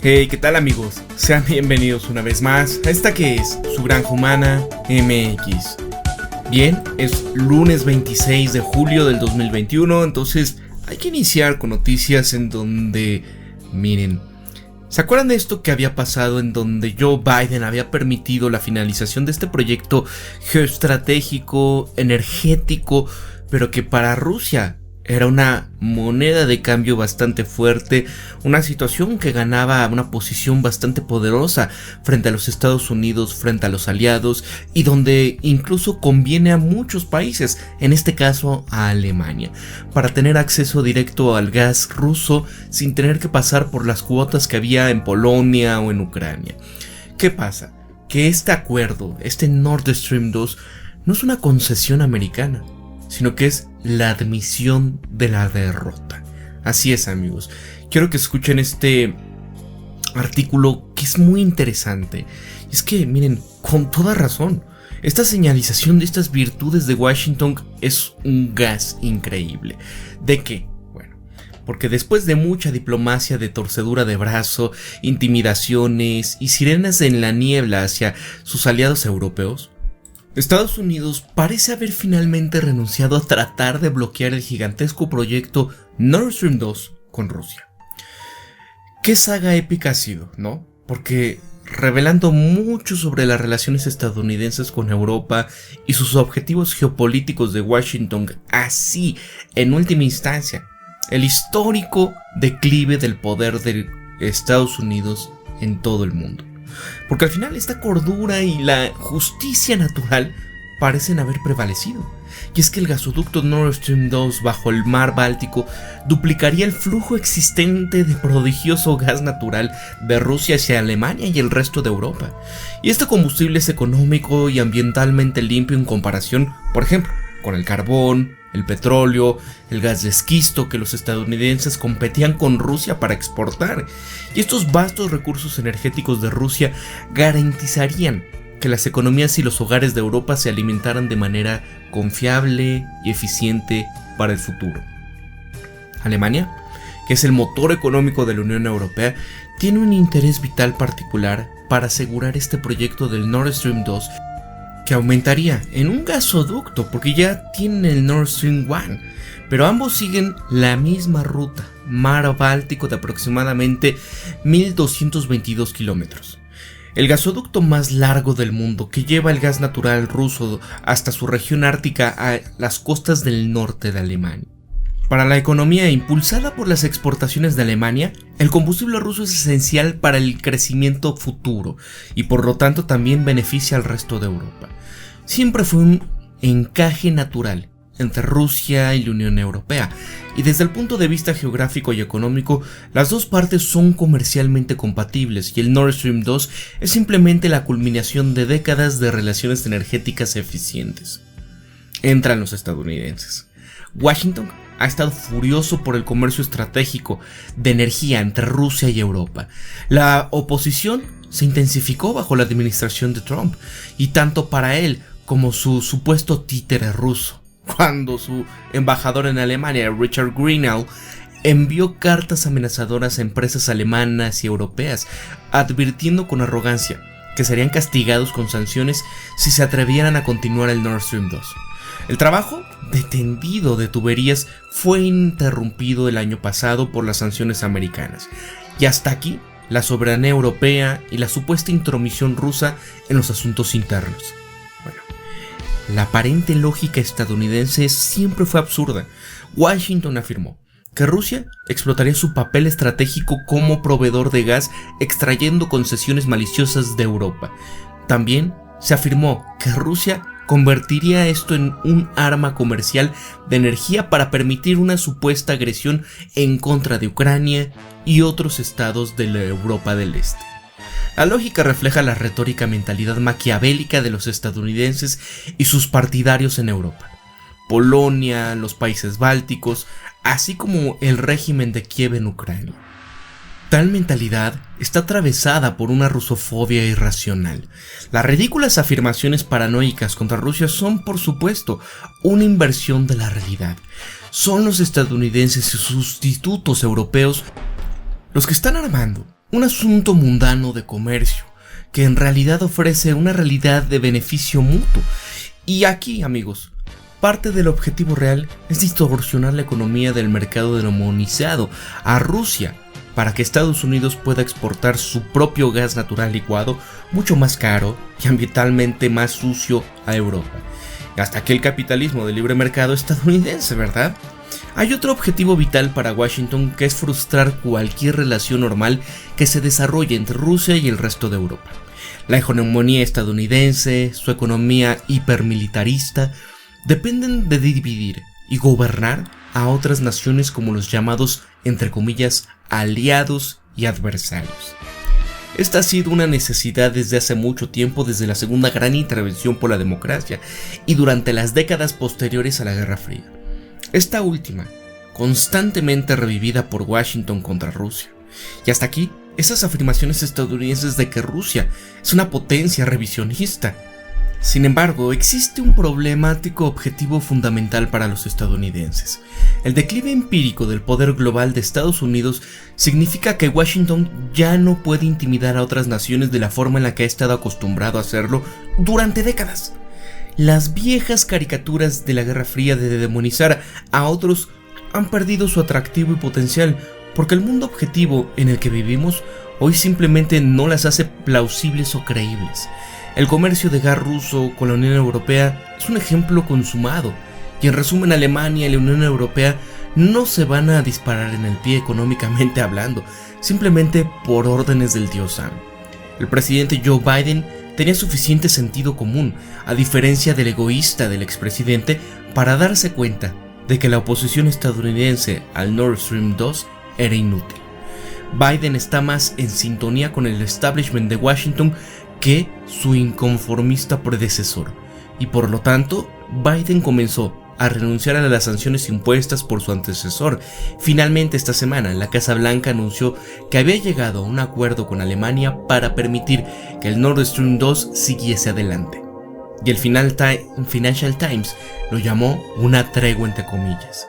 Hey, ¿qué tal amigos? Sean bienvenidos una vez más a esta que es su Granja Humana MX. Bien, es lunes 26 de julio del 2021, entonces hay que iniciar con noticias en donde, miren, ¿se acuerdan de esto que había pasado en donde Joe Biden había permitido la finalización de este proyecto geoestratégico, energético, pero que para Rusia era una moneda de cambio bastante fuerte, una situación que ganaba una posición bastante poderosa frente a los Estados Unidos, frente a los aliados, y donde incluso conviene a muchos países, en este caso a Alemania, para tener acceso directo al gas ruso sin tener que pasar por las cuotas que había en Polonia o en Ucrania. ¿Qué pasa? Que este acuerdo, este Nord Stream 2, no es una concesión americana, sino que es la admisión de la derrota. Así es, amigos. Quiero que escuchen este artículo que es muy interesante. Es que, miren, con toda razón, esta señalización de estas virtudes de Washington es un gas increíble. ¿De qué? Bueno, porque después de mucha diplomacia de torcedura de brazo, intimidaciones y sirenas en la niebla hacia sus aliados europeos, Estados Unidos parece haber finalmente renunciado a tratar de bloquear el gigantesco proyecto Nord Stream 2 con Rusia. ¿Qué saga épica ha sido, no? Porque revelando mucho sobre las relaciones estadounidenses con Europa y sus objetivos geopolíticos de Washington, así, en última instancia, el histórico declive del poder de Estados Unidos en todo el mundo. Porque al final esta cordura y la justicia natural parecen haber prevalecido. Y es que el gasoducto Nord Stream 2 bajo el mar Báltico duplicaría el flujo existente de prodigioso gas natural de Rusia hacia Alemania y el resto de Europa. Y este combustible es económico y ambientalmente limpio en comparación, por ejemplo, con el carbón, el petróleo, el gas de esquisto que los estadounidenses competían con Rusia para exportar. Y estos vastos recursos energéticos de Rusia garantizarían que las economías y los hogares de Europa se alimentaran de manera confiable y eficiente para el futuro. Alemania, que es el motor económico de la Unión Europea, tiene un interés vital particular para asegurar este proyecto del Nord Stream 2, que aumentaría en un gasoducto porque ya tienen el Nord Stream 1, pero ambos siguen la misma ruta, mar Báltico de aproximadamente 1222 kilómetros. El gasoducto más largo del mundo que lleva el gas natural ruso hasta su región ártica a las costas del norte de Alemania. Para la economía impulsada por las exportaciones de Alemania, el combustible ruso es esencial para el crecimiento futuro y por lo tanto también beneficia al resto de Europa. Siempre fue un encaje natural entre Rusia y la Unión Europea, y desde el punto de vista geográfico y económico, las dos partes son comercialmente compatibles y el Nord Stream 2 es simplemente la culminación de décadas de relaciones energéticas eficientes. Entran los estadounidenses. Washington ha estado furioso por el comercio estratégico de energía entre Rusia y Europa. La oposición se intensificó bajo la administración de Trump, y tanto para él como su supuesto títere ruso, cuando su embajador en Alemania, Richard Greenall, envió cartas amenazadoras a empresas alemanas y europeas, advirtiendo con arrogancia que serían castigados con sanciones si se atrevieran a continuar el Nord Stream 2. El trabajo de tendido de tuberías fue interrumpido el año pasado por las sanciones americanas, y hasta aquí la soberanía europea y la supuesta intromisión rusa en los asuntos internos. Bueno, la aparente lógica estadounidense siempre fue absurda. Washington afirmó que Rusia explotaría su papel estratégico como proveedor de gas extrayendo concesiones maliciosas de Europa. También se afirmó que Rusia convertiría esto en un arma comercial de energía para permitir una supuesta agresión en contra de Ucrania y otros estados de la Europa del Este. La lógica refleja la retórica mentalidad maquiavélica de los estadounidenses y sus partidarios en Europa, Polonia, los países bálticos, así como el régimen de Kiev en Ucrania. Tal mentalidad está atravesada por una rusofobia irracional. Las ridículas afirmaciones paranoicas contra Rusia son, por supuesto, una inversión de la realidad. Son los estadounidenses y sus sustitutos europeos los que están armando un asunto mundano de comercio, que en realidad ofrece una realidad de beneficio mutuo. Y aquí, amigos, parte del objetivo real es distorsionar la economía del mercado demonizado a Rusia para que Estados Unidos pueda exportar su propio gas natural licuado mucho más caro y ambientalmente más sucio a Europa. Hasta aquí el capitalismo de libre mercado estadounidense, ¿verdad? Hay otro objetivo vital para Washington, que es frustrar cualquier relación normal que se desarrolle entre Rusia y el resto de Europa. La hegemonía estadounidense, su economía hipermilitarista, dependen de dividir y gobernar a otras naciones como los llamados, entre comillas, aliados y adversarios. Esta ha sido una necesidad desde hace mucho tiempo, desde la segunda gran intervención por la democracia y durante las décadas posteriores a la Guerra Fría. Esta última, constantemente revivida por Washington contra Rusia. Y hasta aquí, esas afirmaciones estadounidenses de que Rusia es una potencia revisionista. Sin embargo, existe un problemático objetivo fundamental para los estadounidenses. El declive empírico del poder global de Estados Unidos significa que Washington ya no puede intimidar a otras naciones de la forma en la que ha estado acostumbrado a hacerlo durante décadas. Las viejas caricaturas de la Guerra Fría de demonizar a otros han perdido su atractivo y potencial, porque el mundo objetivo en el que vivimos hoy simplemente no las hace plausibles o creíbles. El comercio de gas ruso con la Unión Europea es un ejemplo consumado, y en resumen Alemania y la Unión Europea no se van a disparar en el pie económicamente hablando, simplemente por órdenes del dios Sam. El presidente Joe Biden tenía suficiente sentido común, a diferencia del egoísta del expresidente, para darse cuenta de que la oposición estadounidense al Nord Stream 2 era inútil. Biden está más en sintonía con el establishment de Washington que su inconformista predecesor, y por lo tanto, Biden comenzó a renunciar a las sanciones impuestas por su antecesor. Finalmente, esta semana, la Casa Blanca anunció que había llegado a un acuerdo con Alemania para permitir que el Nord Stream 2 siguiese adelante. Y el Financial Times lo llamó una tregua entre comillas.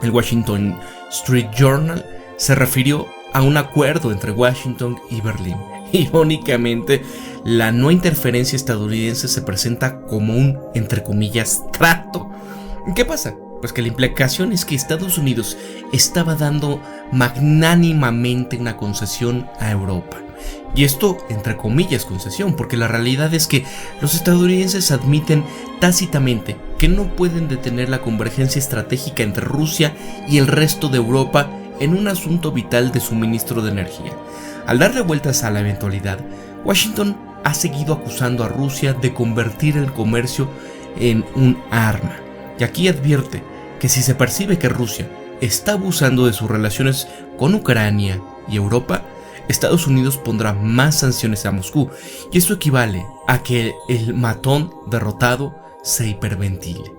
El Washington Street Journal se refirió a un acuerdo entre Washington y Berlín. Irónicamente, la no interferencia estadounidense se presenta como un, entre comillas, trato. ¿Qué pasa? Pues que la implicación es que Estados Unidos estaba dando magnánimamente una concesión a Europa. Y esto, entre comillas, concesión, porque la realidad es que los estadounidenses admiten tácitamente que no pueden detener la convergencia estratégica entre Rusia y el resto de Europa en un asunto vital de suministro de energía. Al darle vueltas a la eventualidad, Washington ha seguido acusando a Rusia de convertir el comercio en un arma. Y aquí advierte que si se percibe que Rusia está abusando de sus relaciones con Ucrania y Europa, Estados Unidos pondrá más sanciones a Moscú, y esto equivale a que el matón derrotado se hiperventile.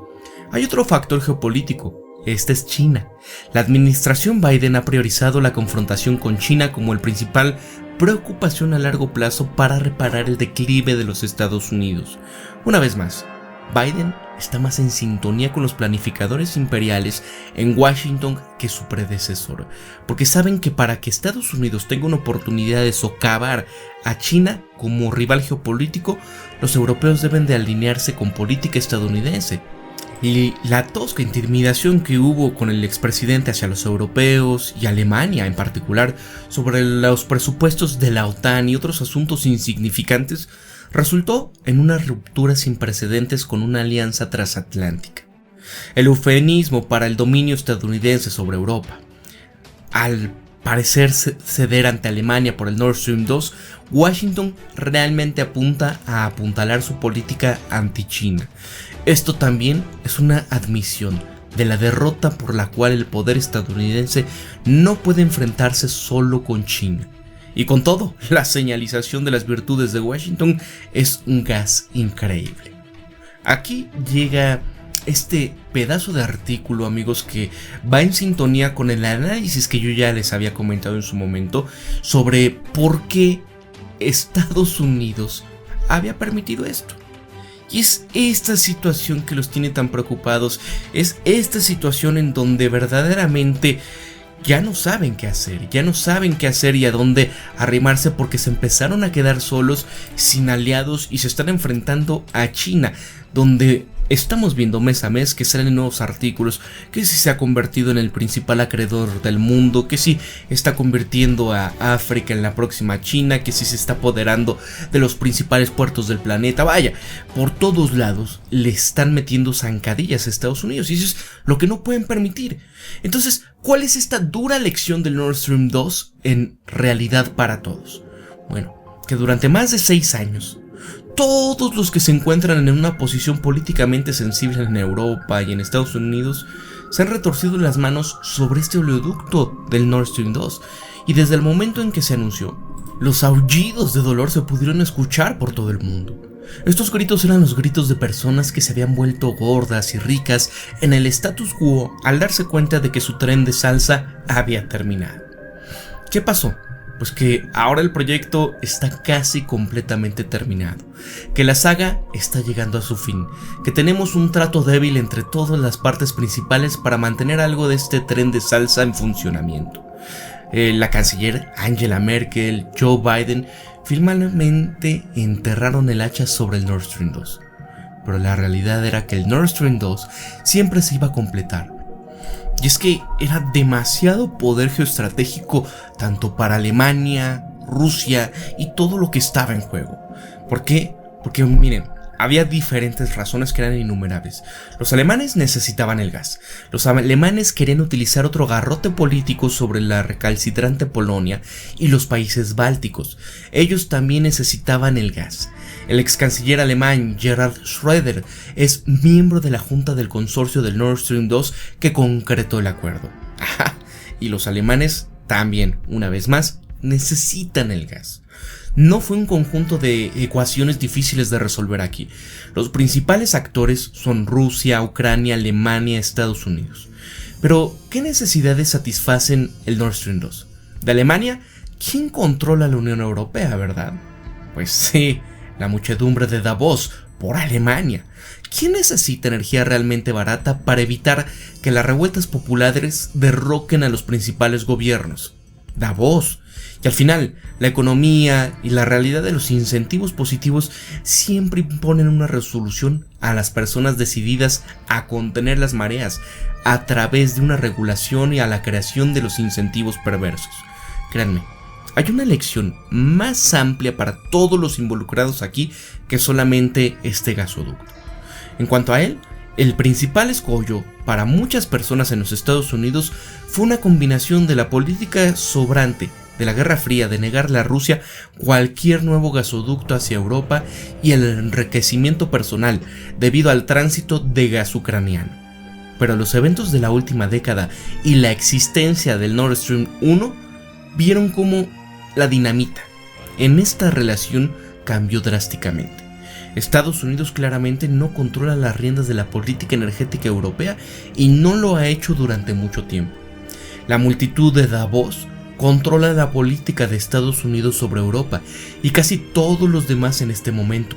Hay otro factor geopolítico. Esta es China. La administración Biden ha priorizado la confrontación con China como el principal preocupación a largo plazo para reparar el declive de los Estados Unidos. Una vez más, Biden está más en sintonía con los planificadores imperiales en Washington que su predecesor, porque saben que para que Estados Unidos tenga una oportunidad de socavar a China como rival geopolítico, los europeos deben de alinearse con política estadounidense. Y la tosca intimidación que hubo con el expresidente hacia los europeos y Alemania en particular sobre los presupuestos de la OTAN y otros asuntos insignificantes resultó en una ruptura sin precedentes con una alianza transatlántica. El eufemismo para el dominio estadounidense sobre Europa. Al parecer ceder ante Alemania por el Nord Stream 2, Washington realmente apunta a apuntalar su política anti-China. Esto también es una admisión de la derrota por la cual el poder estadounidense no puede enfrentarse solo con China. Y con todo, la señalización de las virtudes de Washington es un gas increíble. Aquí llega este pedazo de artículo, amigos, que va en sintonía con el análisis que yo ya les había comentado en su momento sobre por qué Estados Unidos había permitido esto. Y es esta situación que los tiene tan preocupados, es esta situación en donde verdaderamente ya no saben qué hacer y a dónde arrimarse, porque se empezaron a quedar solos, sin aliados, y se están enfrentando a China, donde estamos viendo mes a mes que salen nuevos artículos, que si se ha convertido en el principal acreedor del mundo, que si está convirtiendo a África en la próxima China, que si se está apoderando de los principales puertos del planeta. Vaya, por todos lados le están metiendo zancadillas a Estados Unidos, y eso es lo que no pueden permitir. Entonces, ¿cuál es esta dura lección del Nord Stream 2 en realidad para todos? Bueno, que durante más de 6 años todos los que se encuentran en una posición políticamente sensible en Europa y en Estados Unidos se han retorcido las manos sobre este oleoducto del Nord Stream 2, y desde el momento en que se anunció, los aullidos de dolor se pudieron escuchar por todo el mundo. Estos gritos eran los gritos de personas que se habían vuelto gordas y ricas en el status quo al darse cuenta de que su tren de salsa había terminado. ¿Qué pasó? Pues que ahora el proyecto está casi completamente terminado, que la saga está llegando a su fin, que tenemos un trato débil entre todas las partes principales para mantener algo de este tren de salsa en funcionamiento. La canciller Angela Merkel, Joe Biden, finalmente enterraron el hacha sobre el Nord Stream 2. Pero la realidad era que el Nord Stream 2 siempre se iba a completar. Y es que era demasiado poder geoestratégico tanto para Alemania, Rusia y todo lo que estaba en juego. ¿Por qué? Porque miren, había diferentes razones que eran innumerables. Los alemanes necesitaban el gas. Los alemanes querían utilizar otro garrote político sobre la recalcitrante Polonia y los países bálticos. Ellos también necesitaban el gas. El ex canciller alemán Gerhard Schröder es miembro de la junta del consorcio del Nord Stream 2 que concretó el acuerdo. Y los alemanes también, una vez más, necesitan el gas. No fue un conjunto de ecuaciones difíciles de resolver aquí. Los principales actores son Rusia, Ucrania, Alemania, Estados Unidos. Pero, ¿qué necesidades satisfacen el Nord Stream 2? De Alemania, ¿quién controla la Unión Europea, verdad? Pues sí, la muchedumbre de Davos, por Alemania. ¿Quién necesita energía realmente barata para evitar que las revueltas populares derroquen a los principales gobiernos? Davos. Y al final, la economía y la realidad de los incentivos positivos siempre imponen una resolución a las personas decididas a contener las mareas a través de una regulación y a la creación de los incentivos perversos. Créanme, hay una lección más amplia para todos los involucrados aquí que solamente este gasoducto. En cuanto a él, el principal escollo para muchas personas en los Estados Unidos fue una combinación de la política sobrante de la Guerra Fría de negarle a Rusia cualquier nuevo gasoducto hacia Europa y el enriquecimiento personal debido al tránsito de gas ucraniano. Pero los eventos de la última década y la existencia del Nord Stream 1 vieron cómo la dinamita en esta relación cambió drásticamente. Estados Unidos claramente no controla las riendas de la política energética europea y no lo ha hecho durante mucho tiempo. La multitud de Davos controla la política de Estados Unidos sobre Europa y casi todos los demás en este momento,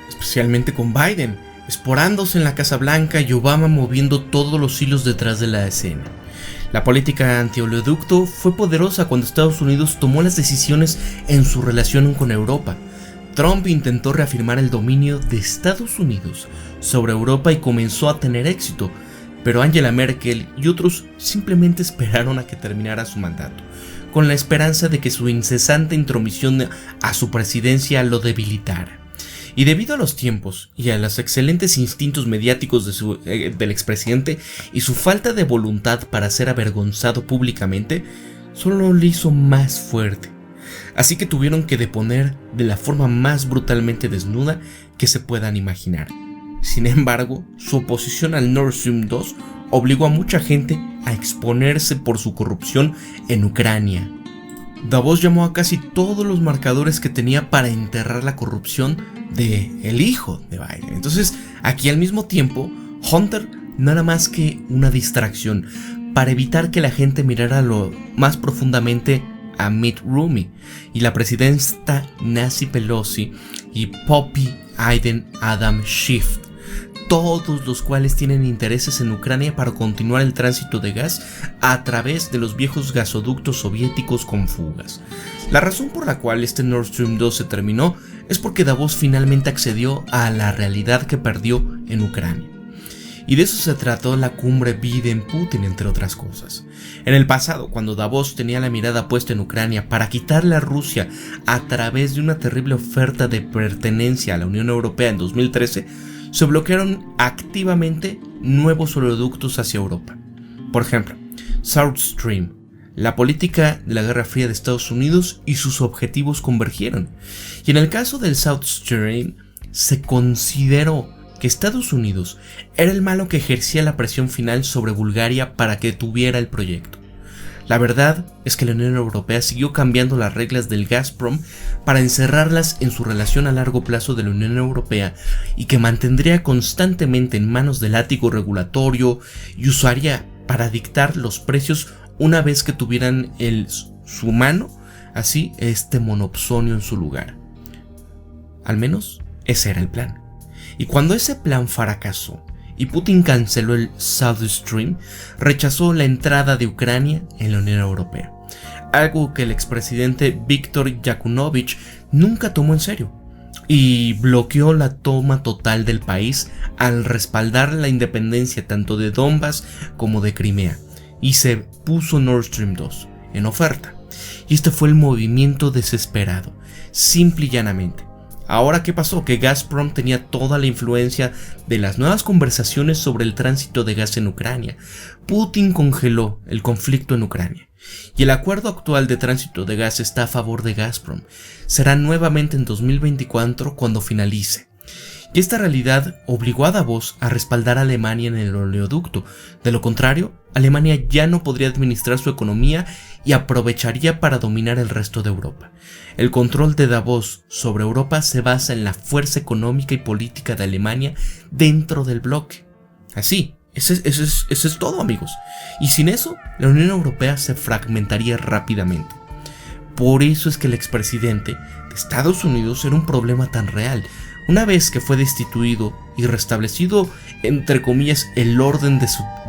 especialmente con Biden esporándose en la Casa Blanca y Obama moviendo todos los hilos detrás de la escena. La política antioleoducto fue poderosa cuando Estados Unidos tomó las decisiones en su relación con Europa. Trump intentó reafirmar el dominio de Estados Unidos sobre Europa y comenzó a tener éxito, pero Angela Merkel y otros simplemente esperaron a que terminara su mandato, con la esperanza de que su incesante intromisión a su presidencia lo debilitara. Y debido a los tiempos y a los excelentes instintos mediáticos del expresidente y su falta de voluntad para ser avergonzado públicamente, solo lo hizo más fuerte. Así que tuvieron que deponer de la forma más brutalmente desnuda que se puedan imaginar. Sin embargo, su oposición al Nord Stream 2 obligó a mucha gente a exponerse por su corrupción en Ucrania. Davos llamó a casi todos los marcadores que tenía para enterrar la corrupción de el hijo de Biden. Entonces, aquí al mismo tiempo, Hunter no era más que una distracción para evitar que la gente mirara lo más profundamente a Mitt Romney y la presidenta Nancy Pelosi y Poppy Aiden Adam Schiff. todos los cuales tienen intereses en Ucrania para continuar el tránsito de gas a través de los viejos gasoductos soviéticos con fugas. La razón por la cual este Nord Stream 2 se terminó es porque Davos finalmente accedió a la realidad que perdió en Ucrania. Y de eso se trató la cumbre Biden-Putin, entre otras cosas. En el pasado, cuando Davos tenía la mirada puesta en Ucrania para quitarle a Rusia a través de una terrible oferta de pertenencia a la Unión Europea en 2013, se bloquearon activamente nuevos oleoductos hacia Europa. Por ejemplo, South Stream, la política de la Guerra Fría de Estados Unidos y sus objetivos convergieron. Y en el caso del South Stream, se consideró que Estados Unidos era el malo que ejercía la presión final sobre Bulgaria para que tuviera el proyecto. La verdad es que la Unión Europea siguió cambiando las reglas del Gazprom para encerrarlas en su relación a largo plazo de la Unión Europea y que mantendría constantemente en manos del látigo regulatorio y usaría para dictar los precios una vez que tuvieran su mano, así este monopsonio en su lugar. Al menos ese era el plan. Y cuando ese plan fracasó y Putin canceló el South Stream, rechazó la entrada de Ucrania en la Unión Europea, algo que el expresidente Viktor Yanukovych nunca tomó en serio, y bloqueó la toma total del país al respaldar la independencia tanto de Donbass como de Crimea, y se puso Nord Stream 2 en oferta. Y este fue el movimiento desesperado, simple y llanamente. Ahora, ¿qué pasó? Que Gazprom tenía toda la influencia de las nuevas conversaciones sobre el tránsito de gas en Ucrania. Putin congeló el conflicto en Ucrania. Y el acuerdo actual de tránsito de gas está a favor de Gazprom. Será nuevamente en 2024 cuando finalice. Y esta realidad obligó a Davos a respaldar a Alemania en el oleoducto. De lo contrario, Alemania ya no podría administrar su economía y aprovecharía para dominar el resto de Europa. El control de Davos sobre Europa se basa en la fuerza económica y política de Alemania dentro del bloque. Así, eso es todo, amigos. Y sin eso, la Unión Europea se fragmentaría rápidamente. Por eso es que el expresidente de Estados Unidos era un problema tan real. Una vez que fue destituido y restablecido, entre comillas, el orden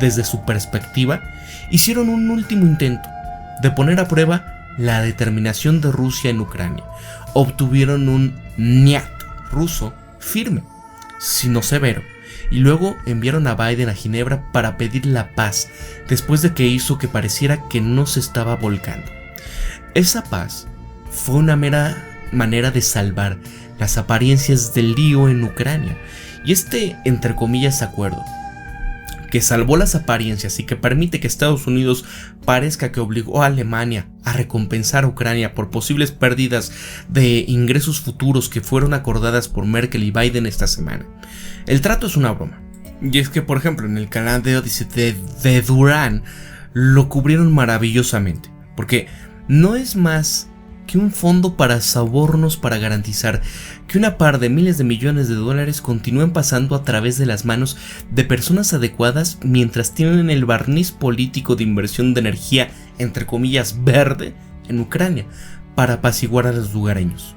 desde su perspectiva, hicieron un último intento de poner a prueba la determinación de Rusia en Ucrania. Obtuvieron un ñat ruso firme, sino severo, y luego enviaron a Biden a Ginebra para pedir la paz, después de que hizo que pareciera que no se estaba volcando. Esa paz fue una mera manera de salvar las apariencias del lío en Ucrania, y entre comillas, acuerdo, que salvó las apariencias y que permite que Estados Unidos parezca que obligó a Alemania a recompensar a Ucrania por posibles pérdidas de ingresos futuros que fueron acordadas por Merkel y Biden esta semana. El trato es una broma. Y es que, por ejemplo, en el canal de Odyssey de Durán lo cubrieron maravillosamente, porque no es más que un fondo para sobornos para garantizar que una par de miles de millones de dólares continúen pasando a través de las manos de personas adecuadas mientras tienen el barniz político de inversión de energía, entre comillas, verde en Ucrania, para apaciguar a los lugareños.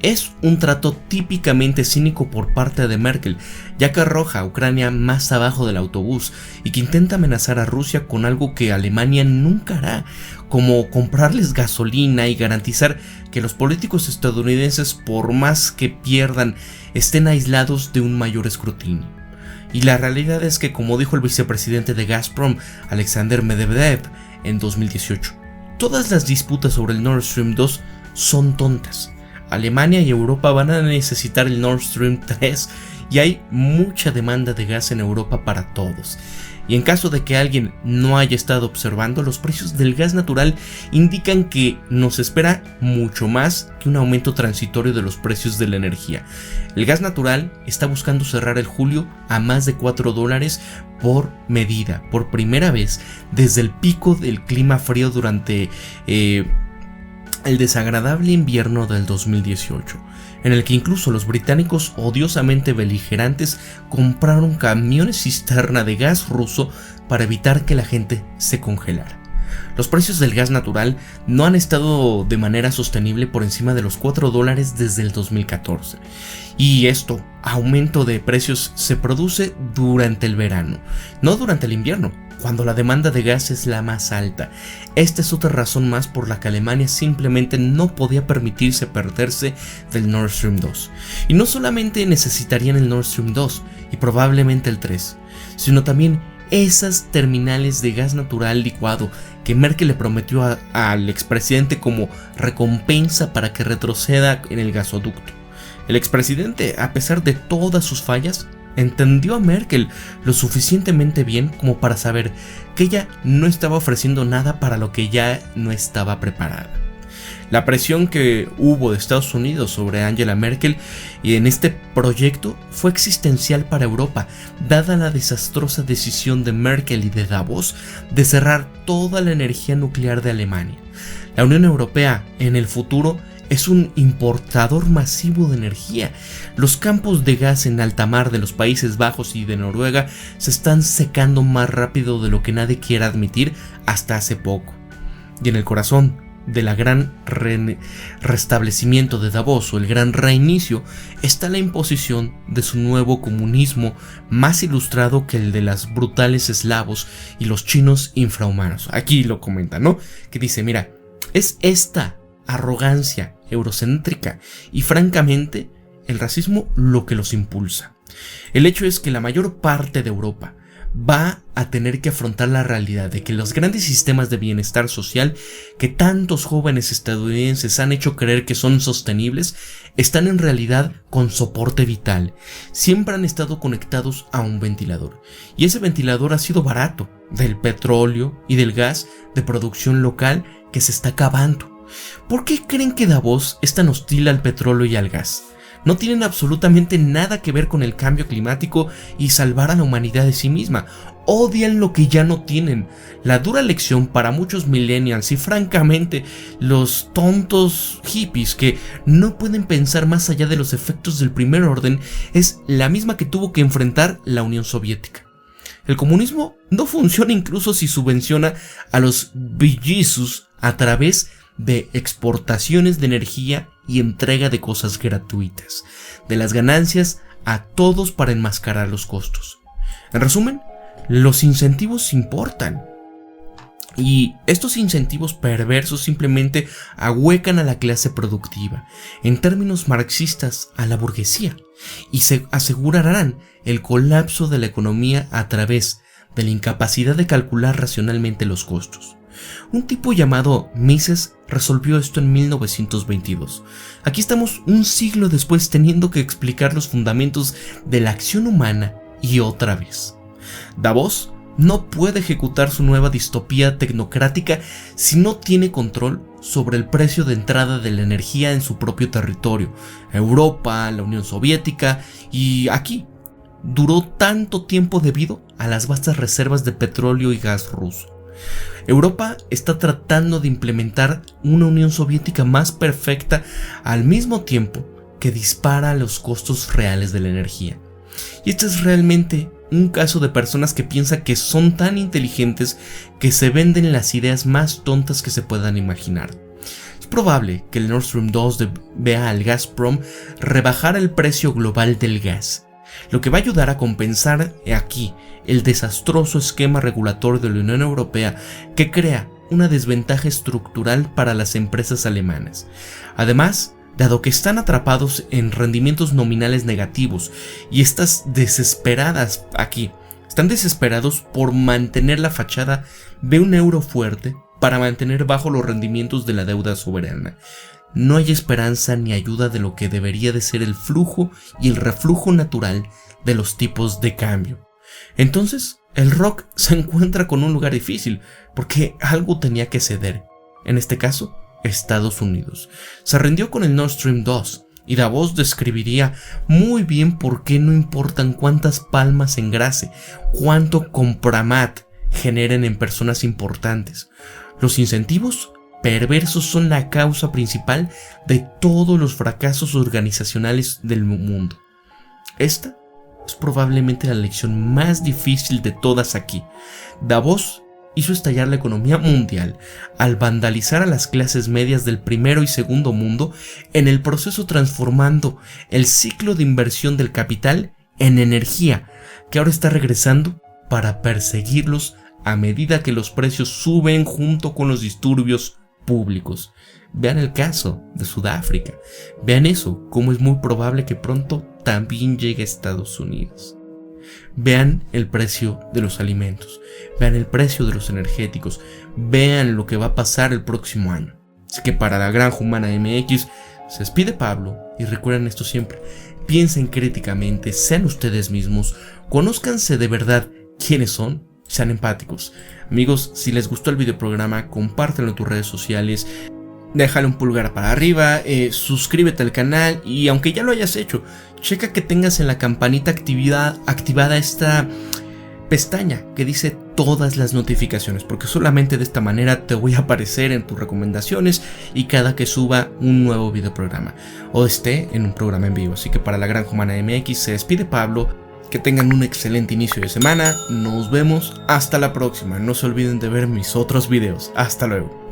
Es un trato típicamente cínico por parte de Merkel, ya que arroja a Ucrania más abajo del autobús y que intenta amenazar a Rusia con algo que Alemania nunca hará, como comprarles gasolina y garantizar que los políticos estadounidenses, por más que pierdan, estén aislados de un mayor escrutinio. Y la realidad es que, como dijo el vicepresidente de Gazprom, Alexander Medvedev, en 2018, todas las disputas sobre el Nord Stream 2 son tontas. Alemania y Europa van a necesitar el Nord Stream 3 y hay mucha demanda de gas en Europa para todos. Y en caso de que alguien no haya estado observando, los precios del gas natural indican que nos espera mucho más que un aumento transitorio de los precios de la energía. El gas natural está buscando cerrar el julio a más de $4 por medida, por primera vez desde el pico del clima frío durante el desagradable invierno del 2018, en el que incluso los británicos odiosamente beligerantes compraron camiones cisterna de gas ruso para evitar que la gente se congelara. Los precios del gas natural no han estado de manera sostenible por encima de los $4 desde el 2014. Y esto, aumento de precios, se produce durante el verano, no durante el invierno, cuando la demanda de gas es la más alta. Esta es otra razón más por la que Alemania simplemente no podía permitirse perderse del Nord Stream 2. Y no solamente necesitarían el Nord Stream 2 y probablemente el 3, sino también esas terminales de gas natural licuado que Merkel le prometió al expresidente como recompensa para que retroceda en el gasoducto. El expresidente, a pesar de todas sus fallas, entendió a Merkel lo suficientemente bien como para saber que ella no estaba ofreciendo nada para lo que ya no estaba preparada. La presión que hubo de Estados Unidos sobre Angela Merkel y en este proyecto fue existencial para Europa, dada la desastrosa decisión de Merkel y de Davos de cerrar toda la energía nuclear de Alemania. La Unión Europea en el futuro es un importador masivo de energía. Los campos de gas en alta mar de los Países Bajos y de Noruega se están secando más rápido de lo que nadie quiera admitir hasta hace poco. Y en el corazón de la gran restablecimiento de Davos o el gran reinicio está la imposición de su nuevo comunismo más ilustrado que el de los brutales eslavos y los chinos infrahumanos. Aquí lo comenta, ¿no? Que dice, mira, es esta arrogancia eurocéntrica y francamente el racismo lo que los impulsa. El hecho es que la mayor parte de Europa va a tener que afrontar la realidad de que los grandes sistemas de bienestar social que tantos jóvenes estadounidenses han hecho creer que son sostenibles están en realidad con soporte vital. Siempre han estado conectados a un ventilador y ese ventilador ha sido barato, del petróleo y del gas de producción local que se está acabando. ¿Por qué creen que Davos es tan hostil al petróleo y al gas? No tienen absolutamente nada que ver con el cambio climático y salvar a la humanidad de sí misma. Odian lo que ya no tienen. La dura lección para muchos millennials y francamente los tontos hippies que no pueden pensar más allá de los efectos del primer orden es la misma que tuvo que enfrentar la Unión Soviética. El comunismo no funciona incluso si subvenciona a los bellizos a través de exportaciones de energía y entrega de cosas gratuitas, de las ganancias a todos para enmascarar los costos. En resumen, los incentivos importan. Y estos incentivos perversos simplemente ahuecan a la clase productiva, en términos marxistas a la burguesía, y se asegurarán el colapso de la economía a través de la incapacidad de calcular racionalmente los costos. Un tipo llamado Mises resolvió esto en 1922. Aquí estamos un siglo después teniendo que explicar los fundamentos de la acción humana y otra vez. Davos no puede ejecutar su nueva distopía tecnocrática si no tiene control sobre el precio de entrada de la energía en su propio territorio. Europa, la Unión Soviética y aquí duró tanto tiempo debido a las vastas reservas de petróleo y gas ruso. Europa está tratando de implementar una Unión Soviética más perfecta al mismo tiempo que dispara los costos reales de la energía. Y este es realmente un caso de personas que piensan que son tan inteligentes que se venden las ideas más tontas que se puedan imaginar. Es probable que el Nord Stream 2 vea al Gazprom rebajar el precio global del gas, lo que va a ayudar a compensar aquí el desastroso esquema regulatorio de la Unión Europea que crea una desventaja estructural para las empresas alemanas. Además, dado que están atrapados en rendimientos nominales negativos y están desesperados por mantener la fachada de un euro fuerte para mantener bajo los rendimientos de la deuda soberana. No hay esperanza ni ayuda de lo que debería de ser el flujo y el reflujo natural de los tipos de cambio. Entonces, el rock se encuentra con un lugar difícil, porque algo tenía que ceder. En este caso, Estados Unidos. Se rindió con el Nord Stream 2, y Davos describiría muy bien por qué no importan cuántas palmas engrase, cuánto compramat generen en personas importantes. Los incentivos perversos son la causa principal de todos los fracasos organizacionales del mundo. Esta es probablemente la lección más difícil de todas aquí. Davos hizo estallar la economía mundial al vandalizar a las clases medias del primero y segundo mundo, en el proceso transformando el ciclo de inversión del capital en energía, que ahora está regresando para perseguirlos a medida que los precios suben junto con los disturbios públicos. Vean el caso de Sudáfrica. Vean eso, cómo es muy probable que pronto también llegue a Estados Unidos. Vean el precio de los alimentos, vean el precio de los energéticos, vean lo que va a pasar el próximo año. Así que para la Granja Humana MX se despide Pablo, y recuerden esto siempre: piensen críticamente, sean ustedes mismos, conózcanse de verdad quiénes son, sean empáticos. Amigos, si les gustó el videoprograma, compártelo en tus redes sociales, déjale un pulgar para arriba, suscríbete al canal, y aunque ya lo hayas hecho, checa que tengas en la campanita activada esta pestaña que dice todas las notificaciones, porque solamente de esta manera te voy a aparecer en tus recomendaciones y cada que suba un nuevo videoprograma o esté en un programa en vivo. Así que para la Granja Humana MX se despide Pablo. Que tengan un excelente inicio de semana. Nos vemos hasta la próxima. No se olviden de ver mis otros videos. Hasta luego.